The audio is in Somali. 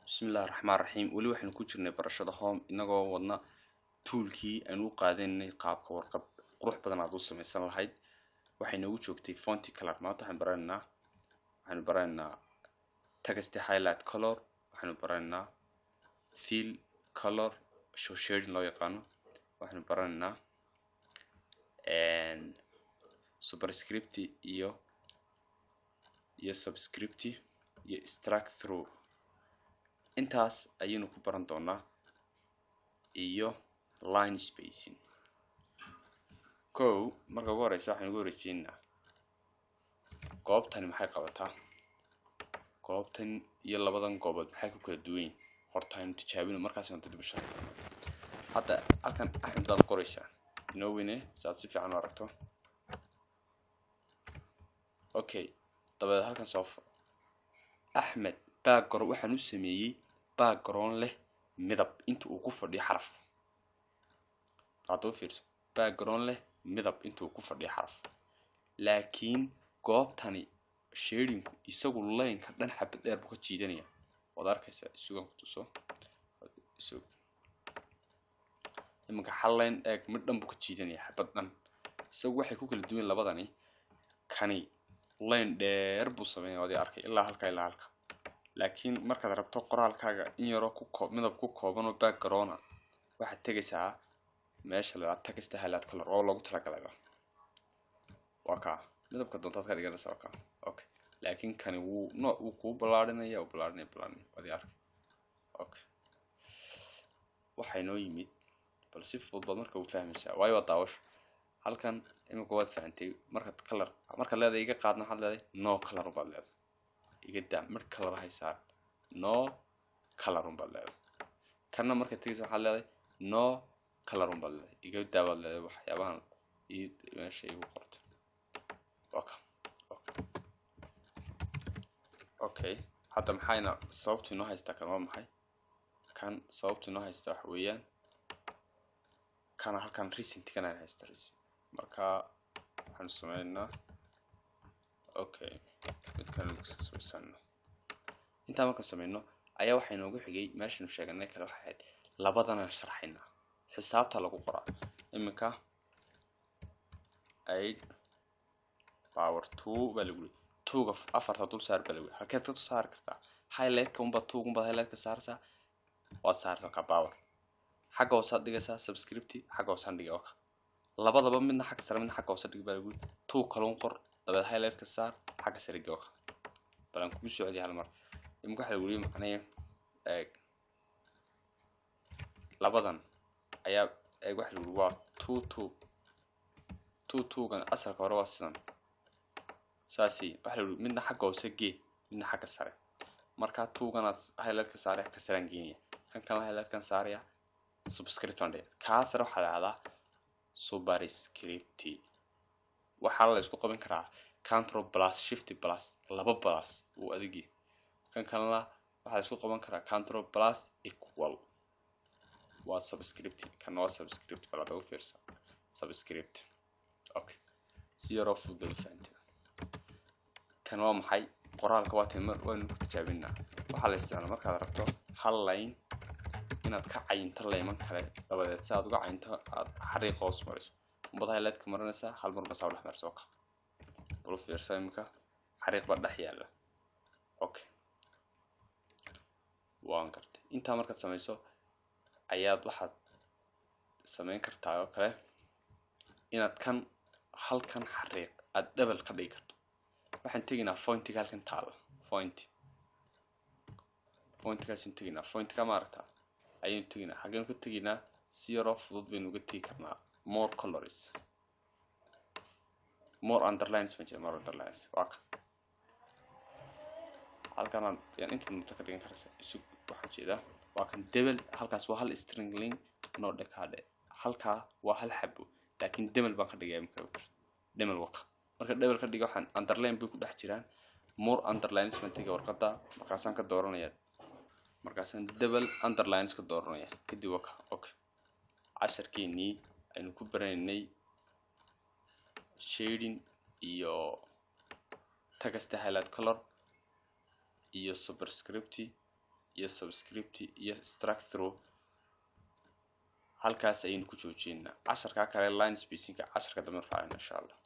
Bismillaahi Raxmaani Raxiim. Weli waxaynu ku jirnay barashada home inagoo wadna toolkii aynu u qaadanay qaabka warqad qurux badan aad u samaysan lahayd. Waxay noogu joogtay font color. Maanta waxaynu baranaynaa text highlight color, waxaynu baranaynaa fill color, show shading loo yaqaano. Waxaynu baranaynaa superscript iyo subscript iyo extract through. intaas ayaynu ku baran doonaa iyo line spacing. marka ugu horeysa waxaan ugu horeysiinaa goobtani maxay qabataa, goobtan iyo labadan goobood maxay ku kala duwan yihiin. horta aynu tijaabino markaas aan dib u sharaxo. hadda halkan Axmed baad qoraysaa inowine saad si fiican u aragto. dabadeed halkan soo Axmed background waxaan u sameeyay background leh midab inta uu ku fadhiyo xaraf. fiirso background leh midab inta uu ku fadhiyo xaraf, laakiin goobtani shadingku isagu line-ka dhan xabad dheer buu ka jiidanaya. waad arkaysaa isugan ku tuso iminka hal line eeg mid dhan buu ka jiidanaya xabad dhan. isagu waxay ku kala duwan labadani. kani line dheer buu sameeyaa waad arkay ilaa halka, laakiin markaad rabto qoraalkaaga in yaro midab ku kooban oo background ah waxaad tegaysaa meesha la yiraahdo text highlight color oo loogu talagalay waa ka midabka doontaad ka dhiganaysaa waa ka. laakiin kani wuu ku balaarinaya waad arkay. waxay noo yimid bal si fudud marka uu fahmaysaa waayo waa daawasho. halkan imika waad fahantay markaad leedahay iga qaadna waxaad leedahay no color baad leedahay. iga daa mid color haysaa no color baad leedahay. kana markaad tegayso waxaad leedahay no color baad leedahay. iga daa baad leedahay waxyaabahan meesha igu qorto hadda maxayna sababtu inoo haystaa kan waa maxay. kan sababtu inoo haystaa waxa weeyaan kana halkan recent kana haysta marka waxaan sameeynaa midkan inta markaan sameyno ayaa waxay noogu xigay meeshanu sheeganay kale waxay ahayd labadan aan sharxayna xisaabta lagu qoraa. iminka 8 power 2 baa lagu leeyahay 2 afarta dul saar baa lagu leeyahay. halkeed ka saari kartaa highlight-ka unba 2 unba highlight-ka saaraysaa waad saartaa ka power xagga hoose dhigaysaa subscript xagga hoose dhiga labadaba midna xagga sare midna xagga hoose dhig baa lagu leeyahay. 2 kale qor dabeed highlight-ka saar xagga sare dhig balan ku socodii hal mar. imika waxa lagu leeyahay macnaheedu labadan ayaa waxa lagu waa 2 gan asalka hore waa sidan saasi waxa lagu midna xagga hoose gee midna xagga sare. marka 2 gan highlight-ka saar ka saraan geeniya kan kale highlight-kan saaraya subscript baan dhigay. ka sare waxa la yiraahdaa superscript. waxaa la isku qaban karaa control plus shift plus laba plus uu adigi. kan kalena waxaa isku qaban karaa control plus equal waa subscript. kan waa subscript bala u fiirsa subscript. si yaro fudud fahanteen. kan waa maxay qoraalka waa timir waynu ku tijaabinaa. waxaa la isticmaalaa markaad rabto hal line inaad ka cayinto layman kale dabadeed si aad uga cayinto aad xariiq hoos mariso umbada highlight ka marinaysaa hal mar bas dhex marso bal fiirsa imika xariiq baa dhex yaala. waan kartay inta markaad samayso ayaad waxaad samayn kartaa oo kale inaad kan halkan xariiq aad double ka dhigi karto. waxaan teginaa font-iga halkan taala font-igaas teginaa font-ka ma aragtaa ayaynu teginaa xageen ku teginaa si yaro fudud baynu uga tegi karnaa more colors more underlines waa ka halkan aan inta nota ka dhigan karaysa isu waxaan jeedaa waa kan double halkaas waa hal string link no decade halka waa hal xabo laakiin double baan ka dhigay double waka marka double ka dhigo waxaan underline bay ku dhex jiraan more underlines baan tagay warqada markaasaan ka dooranaya markaasaan double underlines ka dooranaya kadib waka casharkeenii aynu ku baranaynay shading iyo text highlight color iyo superscript iyo subscript iyo struct through halkaas ayaynu ku joojinaa casharka kale line spacing casharka dambe raacayna insha Allah